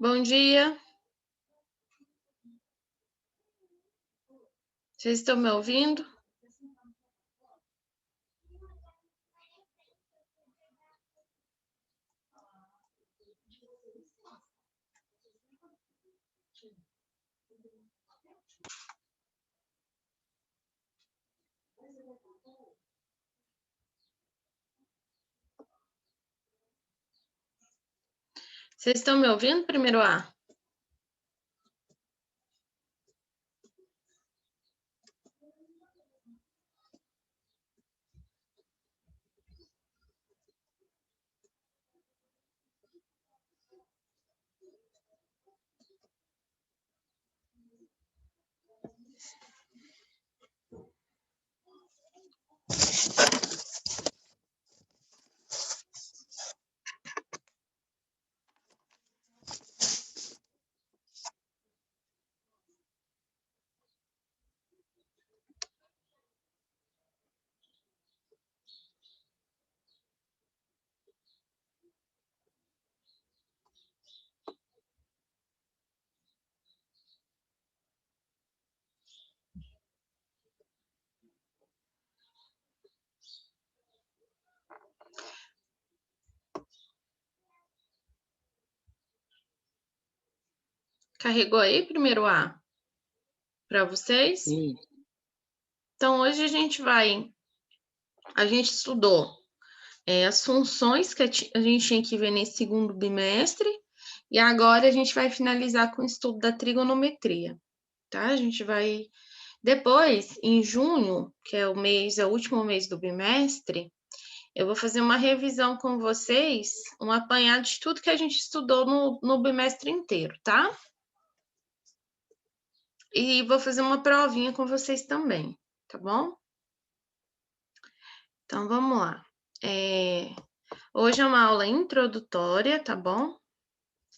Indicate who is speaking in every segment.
Speaker 1: Bom dia. Vocês estão me ouvindo? Vocês estão me ouvindo, primeiro A? Carregou aí, primeiro A, para vocês?
Speaker 2: Sim.
Speaker 1: Então, hoje a gente estudou as funções que a gente tinha que ver nesse segundo bimestre, e agora a gente vai finalizar com o estudo da trigonometria, tá? A gente vai, depois, em junho, que é o último mês do bimestre, eu vou fazer uma revisão com vocês, um apanhado de tudo que a gente estudou no bimestre inteiro, tá? E vou fazer uma provinha com vocês também, tá bom? Então, vamos lá. Hoje é uma aula introdutória, tá bom?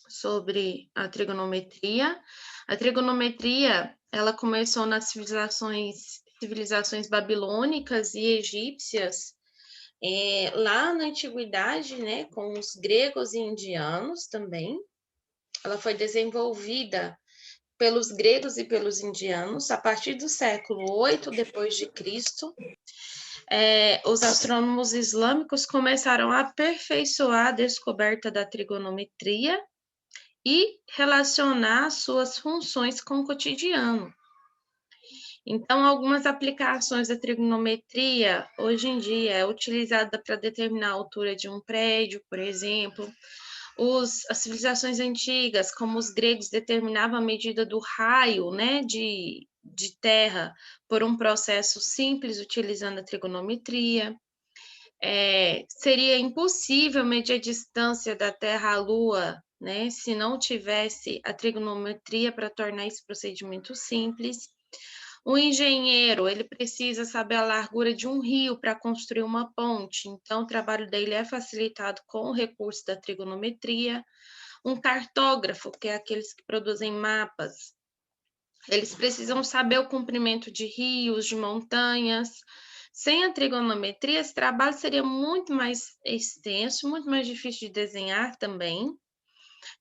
Speaker 1: Sobre a trigonometria. A trigonometria, ela começou nas civilizações babilônicas e egípcias, lá na antiguidade, né, com os gregos e indianos também. Ela foi desenvolvida pelos gregos e pelos indianos a partir do século 8 depois de Cristo. Os astrônomos islâmicos começaram a aperfeiçoar a descoberta da trigonometria e relacionar suas funções com o cotidiano. Então, algumas aplicações da trigonometria hoje em dia é utilizada para determinar a altura de um prédio, por exemplo. As civilizações antigas, como os gregos, determinavam a medida do raio, né, de terra por um processo simples utilizando a trigonometria. Seria impossível medir a distância da Terra à Lua, né, se não tivesse a trigonometria para tornar esse procedimento simples. O engenheiro, ele precisa saber a largura de um rio para construir uma ponte, então o trabalho dele é facilitado com o recurso da trigonometria. Um cartógrafo, que é aqueles que produzem mapas, eles precisam saber o comprimento de rios, de montanhas. Sem a trigonometria, esse trabalho seria muito mais extenso, muito mais difícil de desenhar também.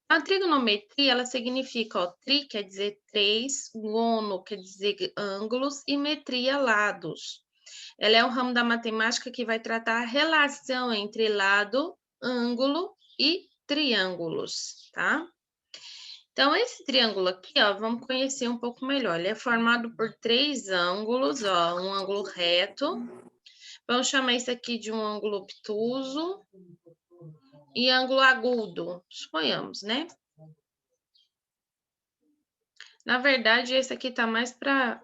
Speaker 1: A trigonometria, ela significa, tri quer dizer 3, gono quer dizer ângulos e metria, lados. Ela é um ramo da matemática que vai tratar a relação entre lado, ângulo e triângulos, tá? Então, esse triângulo aqui, ó, vamos conhecer um pouco melhor. Ele é formado por 3 ângulos, ó, um ângulo reto. Vamos chamar isso aqui de um ângulo obtuso e ângulo agudo, suponhamos, né? Na verdade, esse aqui tá mais para...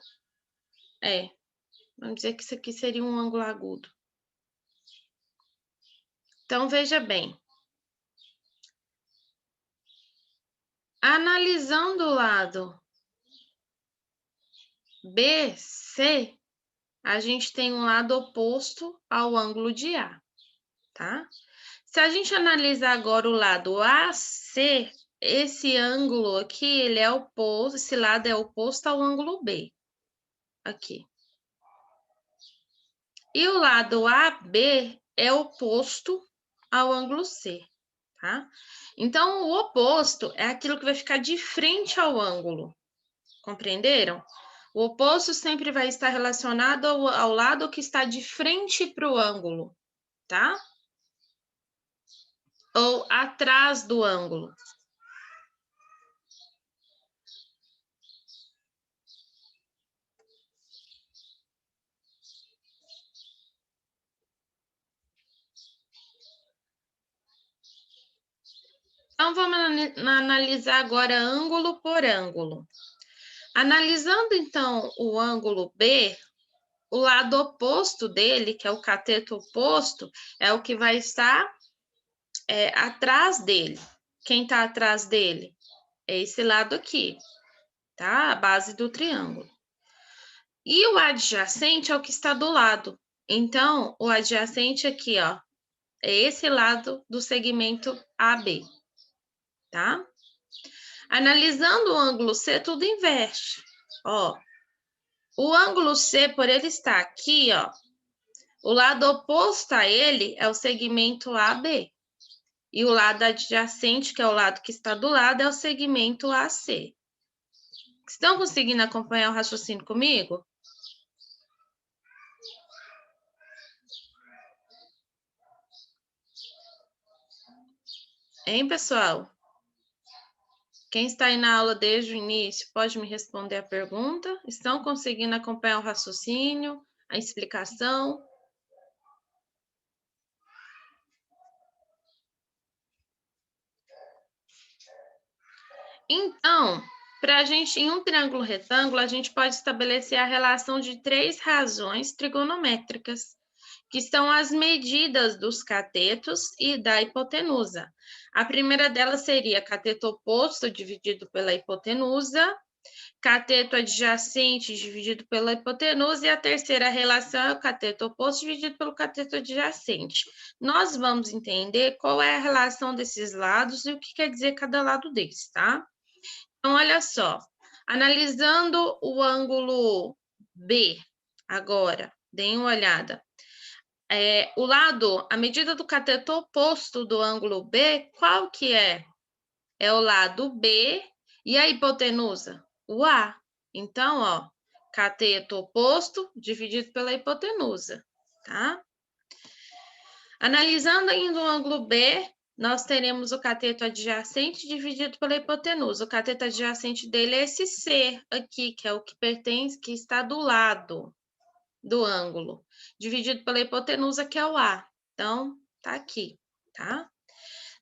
Speaker 1: vamos dizer que isso aqui seria um ângulo agudo. Então, veja bem. Analisando o lado BC, a gente tem um lado oposto ao ângulo de A, tá? Se a gente analisar agora o lado AC, esse ângulo aqui, ele é oposto, esse lado é oposto ao ângulo B, aqui. E o lado AB é oposto ao ângulo C, tá? Então, o oposto é aquilo que vai ficar de frente ao ângulo. Compreenderam? O oposto sempre vai estar relacionado ao lado que está de frente para o ângulo, tá? Ou atrás do ângulo. Então, vamos analisar agora ângulo por ângulo. Analisando, então, o ângulo B, o lado oposto dele, que é o cateto oposto, é o que vai estar atrás dele. Quem está atrás dele? É esse lado aqui, tá? A base do triângulo. E o adjacente é o que está do lado. Então, o adjacente aqui, ó, é esse lado do segmento AB, tá? Analisando o ângulo C, tudo inverte. Ó, o ângulo C, por ele estar aqui, ó, o lado oposto a ele é o segmento AB. E o lado adjacente, que é o lado que está do lado, é o segmento AC. Estão conseguindo acompanhar o raciocínio comigo? Hein, pessoal? Quem está aí na aula desde o início pode me responder a pergunta? Estão conseguindo acompanhar o raciocínio, a explicação? Então, para a gente, em um triângulo retângulo, a gente pode estabelecer a relação de 3 razões trigonométricas, que são as medidas dos catetos e da hipotenusa. A primeira delas seria cateto oposto dividido pela hipotenusa, cateto adjacente dividido pela hipotenusa, e a terceira relação é o cateto oposto dividido pelo cateto adjacente. Nós vamos entender qual é a relação desses lados e o que quer dizer cada lado deles, tá? Então, olha só, analisando o ângulo B agora, deem uma olhada. O lado, a medida do cateto oposto do ângulo B, qual que é? É o lado B e a hipotenusa? O A. Então, ó, cateto oposto dividido pela hipotenusa, tá? Analisando ainda o ângulo B, nós teremos o cateto adjacente dividido pela hipotenusa. O cateto adjacente dele é esse C aqui, que é o que pertence, que está do lado do ângulo, dividido pela hipotenusa, que é o A. Então, tá aqui, tá?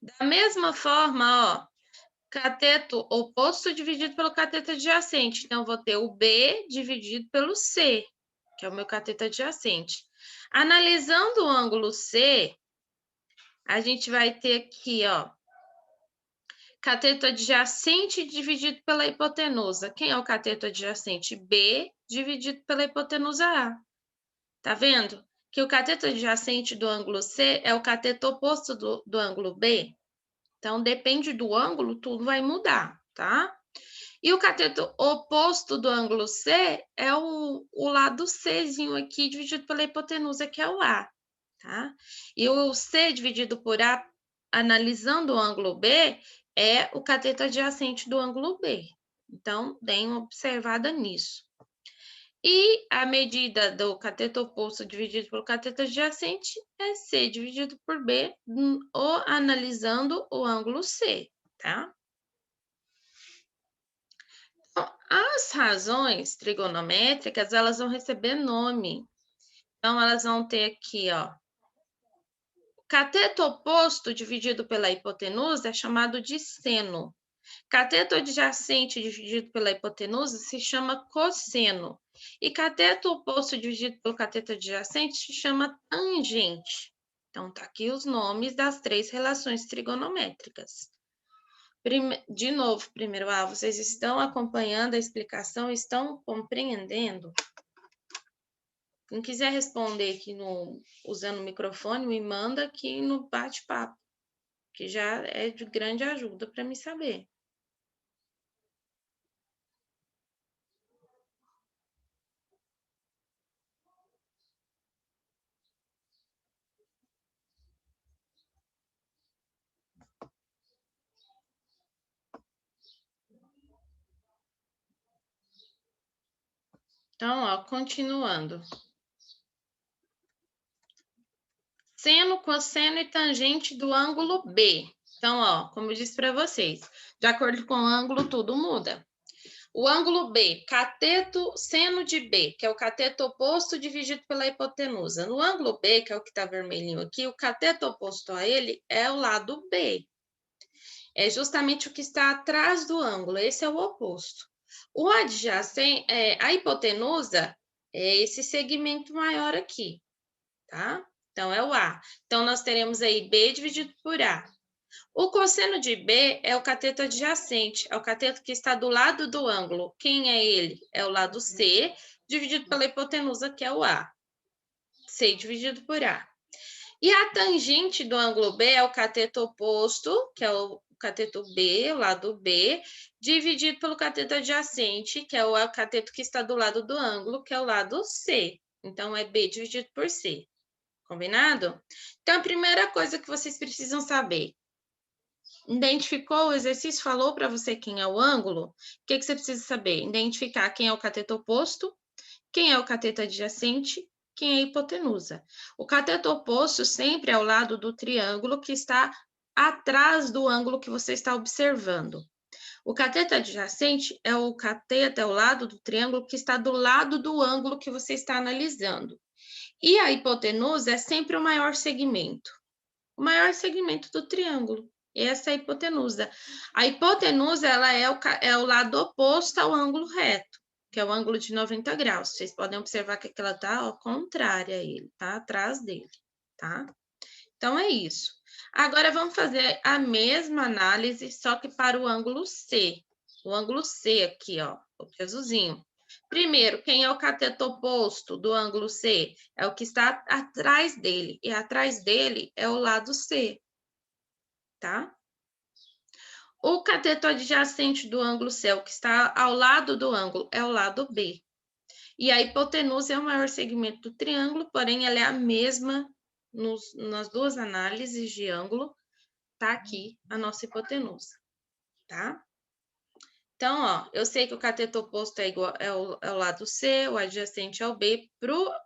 Speaker 1: Da mesma forma, ó, cateto oposto dividido pelo cateto adjacente. Então, vou ter o B dividido pelo C, que é o meu cateto adjacente. Analisando o ângulo C, a gente vai ter aqui, ó, cateto adjacente dividido pela hipotenusa. Quem é o cateto adjacente? B dividido pela hipotenusa A. Tá vendo? Que o cateto adjacente do ângulo C é o cateto oposto do ângulo B. Então, depende do ângulo, tudo vai mudar, tá? E o cateto oposto do ângulo C é o lado Czinho aqui, dividido pela hipotenusa, que é o A, tá? E o C dividido por A, analisando o ângulo B, é o cateto adjacente do ângulo B. Então, deem uma observada nisso. E a medida do cateto oposto dividido pelo cateto adjacente é C dividido por B, ou analisando o ângulo C, tá? Então, as razões trigonométricas, elas vão receber nome. Então, elas vão ter aqui, ó, cateto oposto dividido pela hipotenusa é chamado de seno. Cateto adjacente dividido pela hipotenusa se chama cosseno. E cateto oposto dividido pelo cateto adjacente se chama tangente. Então, tá aqui os nomes das 3 relações trigonométricas. De novo, primeiro A, vocês estão acompanhando a explicação? Estão compreendendo? Quem quiser responder aqui usando o microfone, me manda aqui no bate-papo, que já é de grande ajuda para me saber. Então, ó, continuando. Seno, cosseno e tangente do ângulo B. Então, ó, como eu disse para vocês, de acordo com o ângulo, tudo muda. O ângulo B, cateto seno de B, que é o cateto oposto dividido pela hipotenusa. No ângulo B, que é o que está vermelhinho aqui, o cateto oposto a ele é o lado B. É justamente o que está atrás do ângulo, esse é o oposto. O adjacente, a hipotenusa é esse segmento maior aqui, tá? Então, é o A. Então, nós teremos aí B dividido por A. O cosseno de B é o cateto adjacente, é o cateto que está do lado do ângulo. Quem é ele? É o lado C, dividido pela hipotenusa, que é o A. C dividido por A. E a tangente do ângulo B é o cateto oposto, que é o cateto B, o lado B, dividido pelo cateto adjacente, que é o cateto que está do lado do ângulo, que é o lado C. Então, é B dividido por C. Combinado? Então, a primeira coisa que vocês precisam saber: identificou o exercício, falou para você quem é o ângulo? O que você precisa saber? Identificar quem é o cateto oposto, quem é o cateto adjacente, quem é a hipotenusa. O cateto oposto sempre é ao lado do triângulo que está atrás do ângulo que você está observando. O cateto adjacente é o cateto, é o lado do triângulo que está do lado do ângulo que você está analisando. E a hipotenusa é sempre o maior segmento do triângulo. Essa é a hipotenusa. A hipotenusa, ela é o lado oposto ao ângulo reto, que é o ângulo de 90 graus. Vocês podem observar que ela está contrária a ele, tá? Atrás dele, tá? Então, é isso. Agora, vamos fazer a mesma análise, só que para o ângulo C. O ângulo C aqui, ó, o azulzinho. Primeiro, quem é o cateto oposto do ângulo C? É o que está atrás dele. E atrás dele é o lado C, tá? O cateto adjacente do ângulo C, o que está ao lado do ângulo, é o lado B. E a hipotenusa é o maior segmento do triângulo, porém ela é a mesma nas duas análises de ângulo. Tá aqui a nossa hipotenusa, tá? Então, ó, eu sei que o cateto oposto é igual, é o lado C, o adjacente é o B,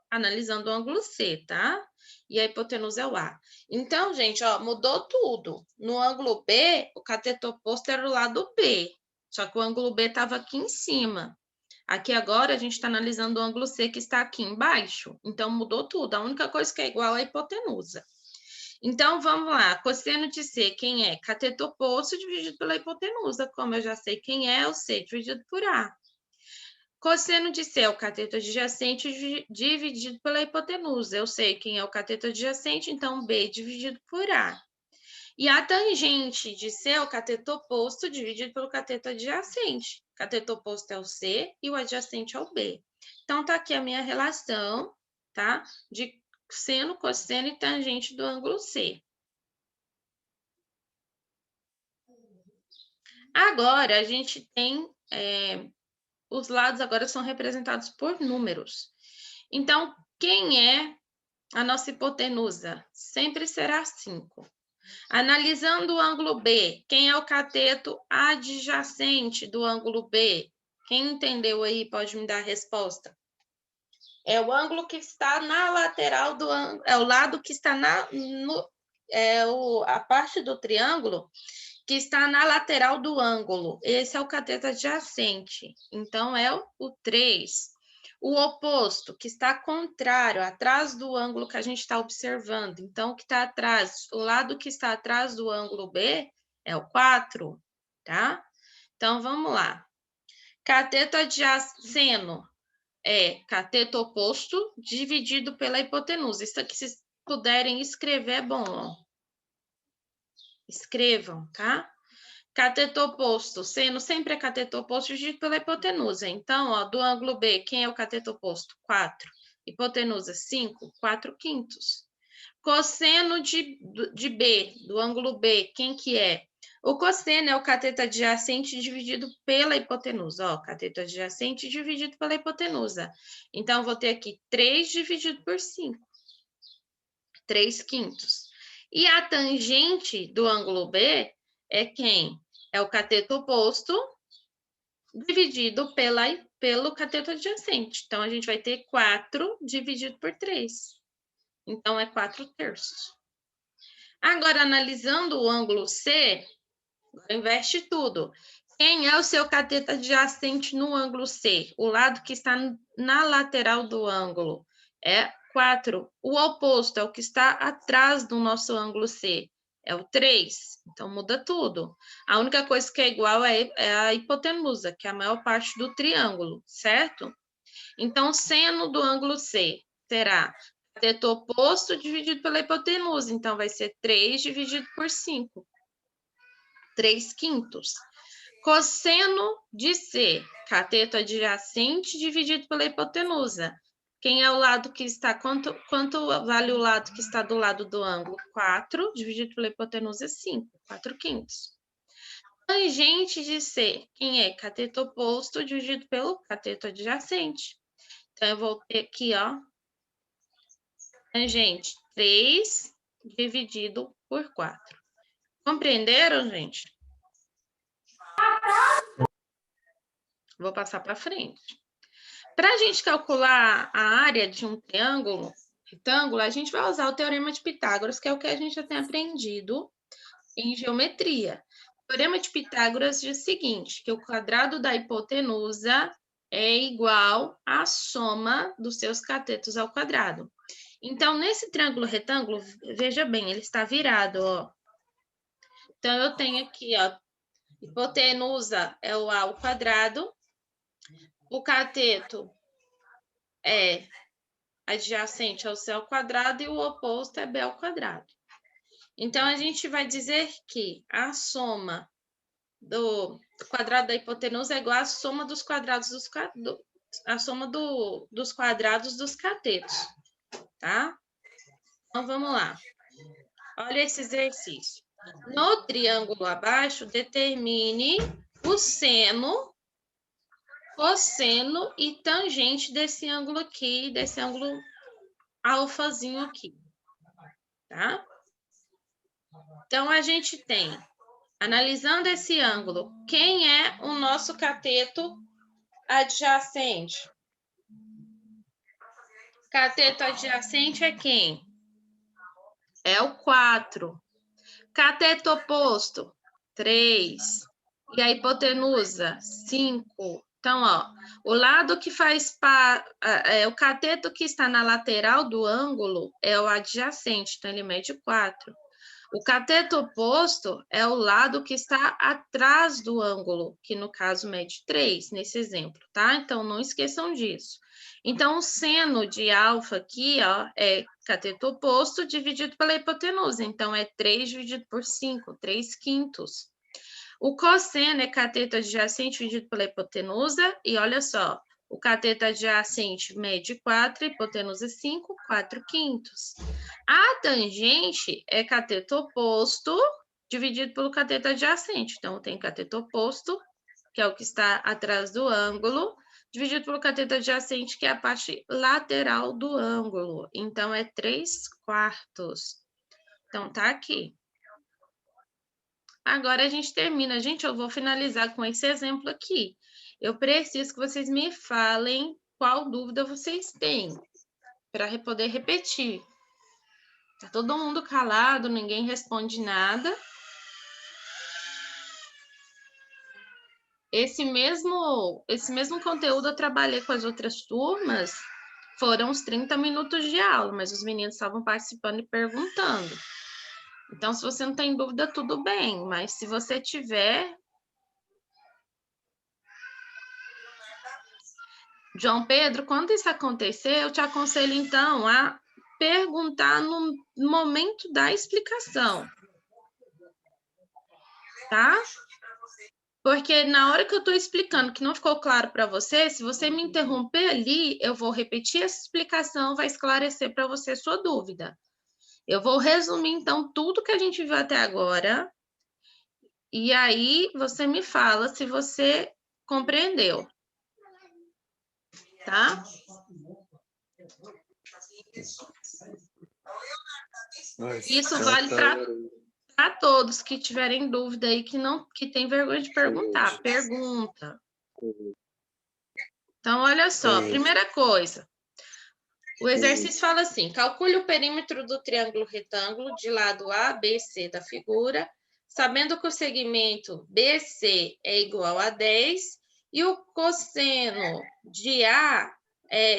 Speaker 1: analisando o ângulo C, tá? E a hipotenusa é o A. Então, gente, ó, mudou tudo. No ângulo B, o cateto oposto era o lado B, só que o ângulo B estava aqui em cima. Aqui agora a gente está analisando o ângulo C que está aqui embaixo. Então, mudou tudo. A única coisa que é igual é a hipotenusa. Então, vamos lá. Cosseno de C, quem é? Cateto oposto dividido pela hipotenusa. Como eu já sei quem é, o C dividido por A. Cosseno de C é o cateto adjacente dividido pela hipotenusa. Eu sei quem é o cateto adjacente, então B dividido por A. E a tangente de C é o cateto oposto dividido pelo cateto adjacente. O cateto oposto é o C e o adjacente é o B. Então, tá aqui a minha relação, tá? De seno, cosseno e tangente do ângulo C. Agora, a gente tem... os lados agora são representados por números. Então, quem é a nossa hipotenusa? Sempre será 5. Analisando o ângulo B, quem é o cateto adjacente do ângulo B? Quem entendeu aí pode me dar a resposta. É o ângulo que está na lateral do ângulo, é o lado que está a parte do triângulo que está na lateral do ângulo. Esse é o cateto adjacente. Então, é o 3. O oposto, que está contrário, atrás do ângulo que a gente está observando. Então, o que está atrás, o lado que está atrás do ângulo B é o 4, tá? Então, vamos lá. Cateto adjacente é cateto oposto dividido pela hipotenusa. Isso aqui, se puderem escrever, é bom, ó. Escrevam, tá? Cateto oposto, seno sempre é cateto oposto dividido pela hipotenusa. Então, ó, do ângulo B, quem é o cateto oposto? 4. Hipotenusa, 5, 4/5. Cosseno de B, do ângulo B, quem que é? O cosseno é o cateto adjacente dividido pela hipotenusa. Ó, cateto adjacente dividido pela hipotenusa. Então, vou ter aqui 3 dividido por 5. 3/5. E a tangente do ângulo B é quem? É o cateto oposto dividido pelo cateto adjacente. Então, a gente vai ter 4 dividido por 3. Então, é 4/3. Agora, analisando o ângulo C, inverte tudo. Quem é o seu cateto adjacente no ângulo C? O lado que está na lateral do ângulo é 4. O oposto é o que está atrás do nosso ângulo C. É o 3. Então, muda tudo. A única coisa que é igual é a hipotenusa, que é a maior parte do triângulo, certo? Então, seno do ângulo C será cateto oposto dividido pela hipotenusa. Então, vai ser 3 dividido por 5. 3/5. Cosseno de C, cateto adjacente dividido pela hipotenusa. Quem é o lado que está, quanto vale o lado que está do lado do ângulo? 4 dividido pela hipotenusa é 5, 4/5. Tangente de C, quem é? Cateto oposto dividido pelo cateto adjacente. Então, eu vou ter aqui, ó, tangente 3 dividido por 4. Compreenderam, gente? Vou passar para frente. Para a gente calcular a área de um triângulo retângulo, a gente vai usar o Teorema de Pitágoras, que é o que a gente já tem aprendido em geometria. O Teorema de Pitágoras diz o seguinte, que o quadrado da hipotenusa é igual à soma dos seus catetos ao quadrado. Então, nesse triângulo retângulo, veja bem, ele está virado, ó. Então, eu tenho aqui, ó, hipotenusa é o A ao quadrado, o cateto é adjacente ao C ao quadrado e o oposto é B ao quadrado. Então, a gente vai dizer que a soma do quadrado da hipotenusa é igual à soma dos quadrados dos quadrados dos catetos, tá? Então, vamos lá. Olha esse exercício. No triângulo abaixo, determine o seno, cosseno e tangente desse ângulo aqui, desse ângulo alfazinho aqui, tá? Então, a gente tem, analisando esse ângulo, quem é o nosso cateto adjacente? Cateto adjacente é quem? É o 4. Cateto oposto, 3. E a hipotenusa, 5. Então, ó, o lado que faz o cateto que está na lateral do ângulo é o adjacente, então ele mede 4. O cateto oposto é o lado que está atrás do ângulo, que no caso mede 3, nesse exemplo, tá? Então, não esqueçam disso. Então, o seno de alfa aqui, ó, é cateto oposto dividido pela hipotenusa. Então, é 3 dividido por 5, 3/5. O cosseno é cateto adjacente dividido pela hipotenusa. E olha só, o cateto adjacente mede 4, hipotenusa 5, 4/5. A tangente é cateto oposto dividido pelo cateto adjacente. Então, tem cateto oposto, que é o que está atrás do ângulo, dividido pelo cateto adjacente, que é a parte lateral do ângulo. Então, é 3/4. Então, tá aqui. Agora, a gente termina. Gente, eu vou finalizar com esse exemplo aqui. Eu preciso que vocês me falem qual dúvida vocês têm, para poder repetir. Tá todo mundo calado, ninguém responde nada. Esse mesmo conteúdo eu trabalhei com as outras turmas, foram uns 30 minutos de aula, mas os meninos estavam participando e perguntando. Então, se você não tem dúvida, tudo bem, mas se você tiver... João Pedro, quando isso acontecer, eu te aconselho, então, a perguntar no momento da explicação, tá? Porque na hora que eu estou explicando que não ficou claro para você, se você me interromper ali, eu vou repetir essa explicação, vai esclarecer para você sua dúvida. Eu vou resumir, então, tudo que a gente viu até agora, e aí você me fala se você compreendeu, tá? Isso vale para todos que tiverem dúvida aí, que tem vergonha de perguntar. Pergunta. Então, olha só, primeira coisa. O exercício fala assim: calcule o perímetro do triângulo retângulo de lado A, B, C da figura, sabendo que o segmento BC é igual a 10 e o cosseno de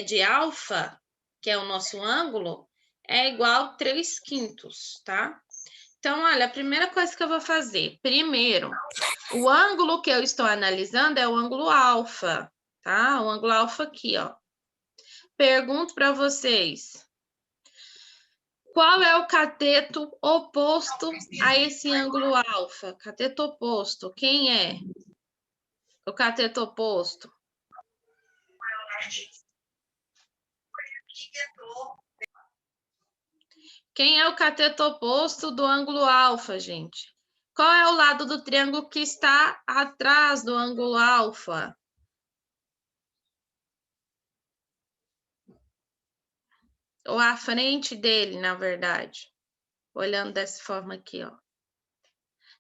Speaker 1: de alfa, que é o nosso ângulo, é igual a 3/5, tá? Então, olha, a primeira coisa que eu vou fazer, primeiro, o ângulo que eu estou analisando é o ângulo alfa, tá? O ângulo alfa aqui, ó. Pergunto para vocês, qual é o cateto oposto a esse ângulo alfa? Cateto oposto, quem é o cateto oposto? Quem é o cateto oposto do ângulo alfa, gente? Qual é o lado do triângulo que está atrás do ângulo alfa? Ou à frente dele, na verdade. Olhando dessa forma aqui, ó.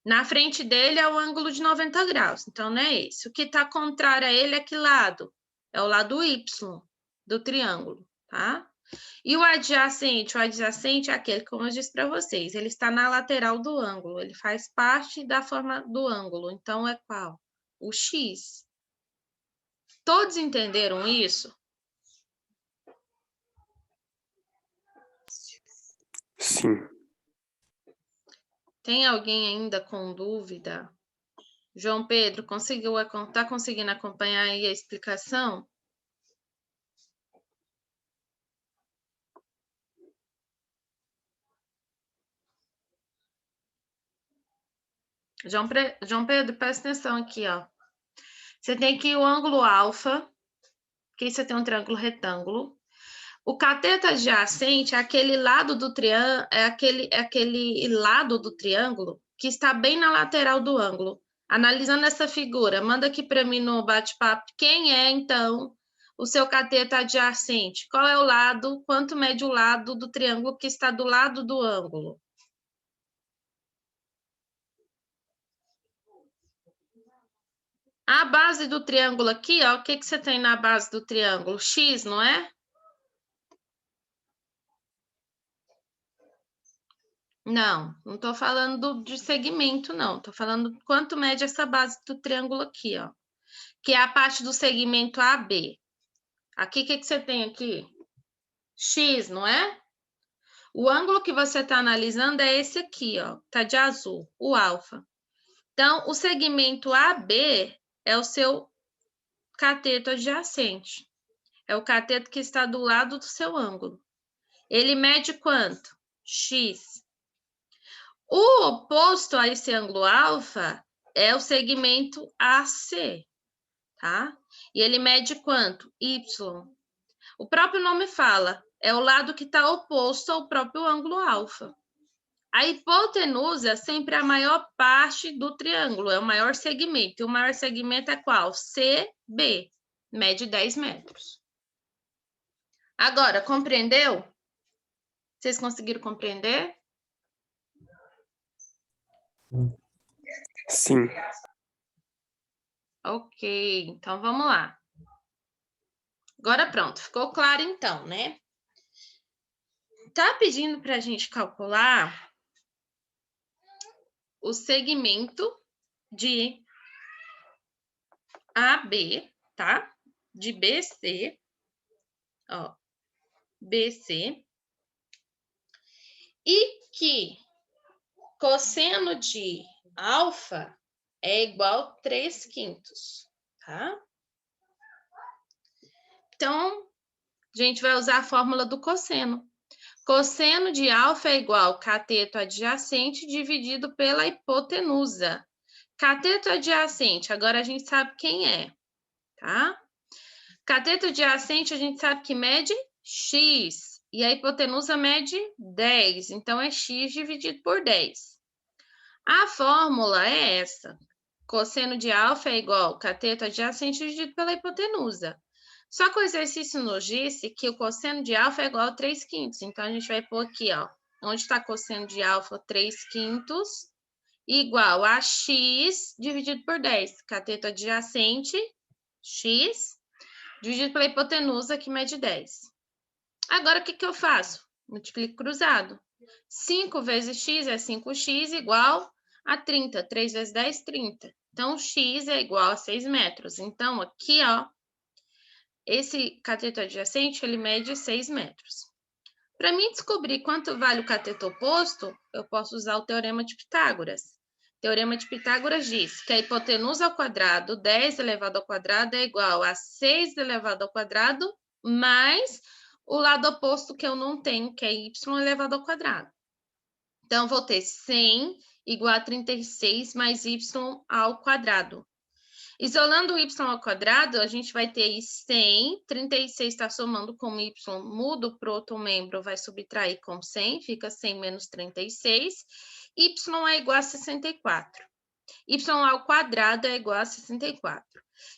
Speaker 1: Na frente dele é o ângulo de 90 graus, então não é esse. O que está contrário a ele é que lado? É o lado Y do triângulo, tá? E o adjacente é aquele, como eu disse para vocês, ele está na lateral do ângulo, ele faz parte da forma do ângulo, então é qual? O X. Todos entenderam isso?
Speaker 2: Sim.
Speaker 1: Tem alguém ainda com dúvida? João Pedro, tá conseguindo acompanhar aí a explicação? João Pedro, presta atenção aqui, ó. Você tem aqui o ângulo alfa, que você tem um triângulo retângulo. O cateto adjacente é aquele lado do triângulo, aquele lado do triângulo que está bem na lateral do ângulo. Analisando essa figura, manda aqui para mim no bate-papo quem é, então, o seu cateto adjacente. Qual é o lado, quanto mede o lado do triângulo que está do lado do ângulo? A base do triângulo aqui, ó, o que você tem na base do triângulo? X, não é? Não, não estou falando de segmento, não. Estou falando quanto mede essa base do triângulo aqui, ó. Que é a parte do segmento AB. Aqui, o que você tem aqui? X, não é? O ângulo que você está analisando é esse aqui, ó. Tá de azul, o alfa. Então, o segmento AB é o seu cateto adjacente. É o cateto que está do lado do seu ângulo. Ele mede quanto? X. O oposto a esse ângulo alfa é o segmento AC, tá? E ele mede quanto? Y. O próprio nome fala, é o lado que está oposto ao próprio ângulo alfa. A hipotenusa é sempre a maior parte do triângulo, é o maior segmento. E o maior segmento é qual? CB, mede 10 metros. Agora, compreendeu? Vocês conseguiram compreender?
Speaker 2: Sim.
Speaker 1: Ok, então vamos lá. Agora pronto, ficou claro então, né? Tá pedindo para a gente calcular o segmento de AB, tá? De BC, ó, BC, e que cosseno de alfa é igual a 3/5, tá? Então, a gente vai usar a fórmula do cosseno. Cosseno de alfa é igual a cateto adjacente dividido pela hipotenusa. Cateto adjacente, agora a gente sabe quem é, tá? Cateto adjacente a gente sabe que mede x e a hipotenusa mede 10, então é x dividido por 10. A fórmula é essa. Cosseno de alfa é igual a cateto adjacente dividido pela hipotenusa. Só que o exercício nos disse que o cosseno de alfa é igual a 3/5. Então, a gente vai pôr aqui, ó. Onde está cosseno de alfa? 3/5 igual a x dividido por 10. Cateto adjacente x, dividido pela hipotenusa, que mede 10. Agora, o que eu faço? Multiplico cruzado. 5 vezes x é 5x igual a 30. 3 vezes 10, 30. Então, x é igual a 6 metros. Então, aqui, ó, esse cateto adjacente, ele mede 6 metros. Para mim descobrir quanto vale o cateto oposto, eu posso usar o teorema de Pitágoras. O teorema de Pitágoras diz que a hipotenusa ao quadrado, 10 elevado ao quadrado, é igual a 6 elevado ao quadrado, mais o lado oposto que eu não tenho, que é y elevado ao quadrado. Então, vou ter 100 igual a 36 mais y ao quadrado. Isolando o y ao quadrado, a gente vai ter aí 100, 36 está somando com y, mudo para o outro membro, vai subtrair com 100, fica 100 menos 36, y é igual a 64. Y ao quadrado é igual a 64.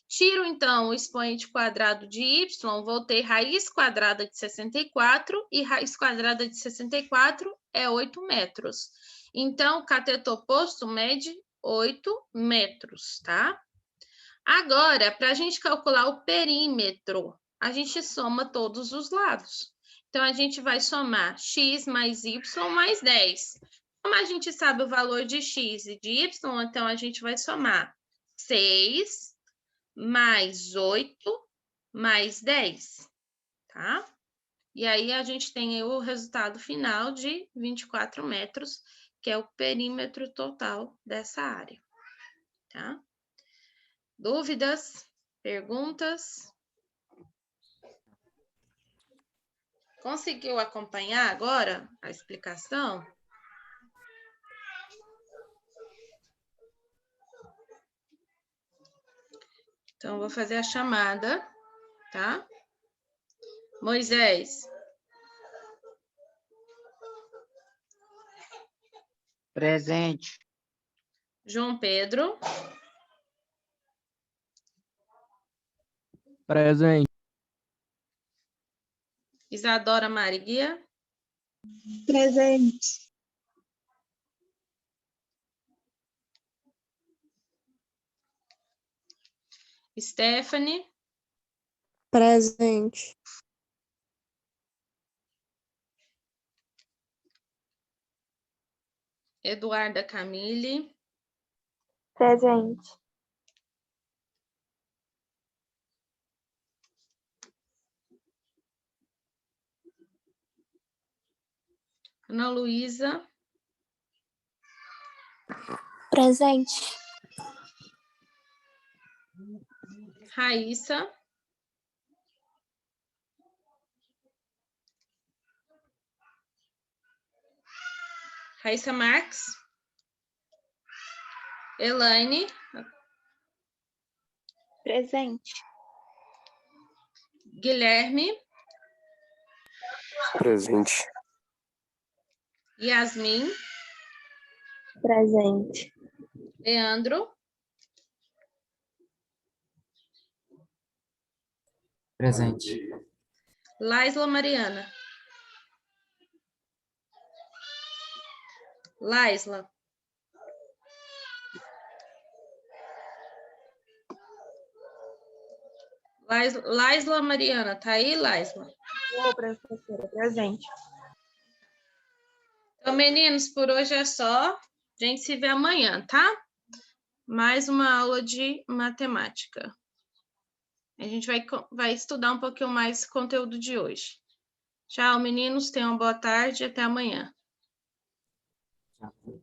Speaker 1: Tiro, então, o expoente quadrado de y, vou ter raiz quadrada de 64, e raiz quadrada de 64 é 8 metros. Então, o cateto oposto mede 8 metros, tá? Agora, para a gente calcular o perímetro, a gente soma todos os lados. Então, a gente vai somar x mais y mais 10. Como a gente sabe o valor de x e de y, então a gente vai somar 6 mais 8 mais 10, tá? E aí, a gente tem o resultado final de 24 metros, que é o perímetro total dessa área, tá? Dúvidas? Perguntas? Conseguiu acompanhar agora a explicação? Então, vou fazer a chamada, tá? Moisés.
Speaker 2: Presente.
Speaker 1: João Pedro.
Speaker 2: Presente.
Speaker 1: Isadora Maria.
Speaker 3: Presente.
Speaker 1: Stephanie.
Speaker 3: Presente.
Speaker 1: Eduarda Camille.
Speaker 3: Presente.
Speaker 1: Ana Luísa.
Speaker 3: Presente.
Speaker 1: Raíssa. Raíssa Marques. Elaine.
Speaker 3: Presente.
Speaker 1: Guilherme.
Speaker 4: Presente.
Speaker 1: Yasmin.
Speaker 3: Presente.
Speaker 1: Leandro.
Speaker 2: Presente.
Speaker 1: Laisla Mariana. Laisla. Laisla Mariana, tá aí, Laisla?
Speaker 3: Ô, professora, presente.
Speaker 1: Então, meninos, por hoje é só. A gente se vê amanhã, tá? Mais uma aula de matemática. A gente vai estudar um pouquinho mais esse conteúdo de hoje. Tchau, meninos. Tenham uma boa tarde e até amanhã.
Speaker 2: Tchau.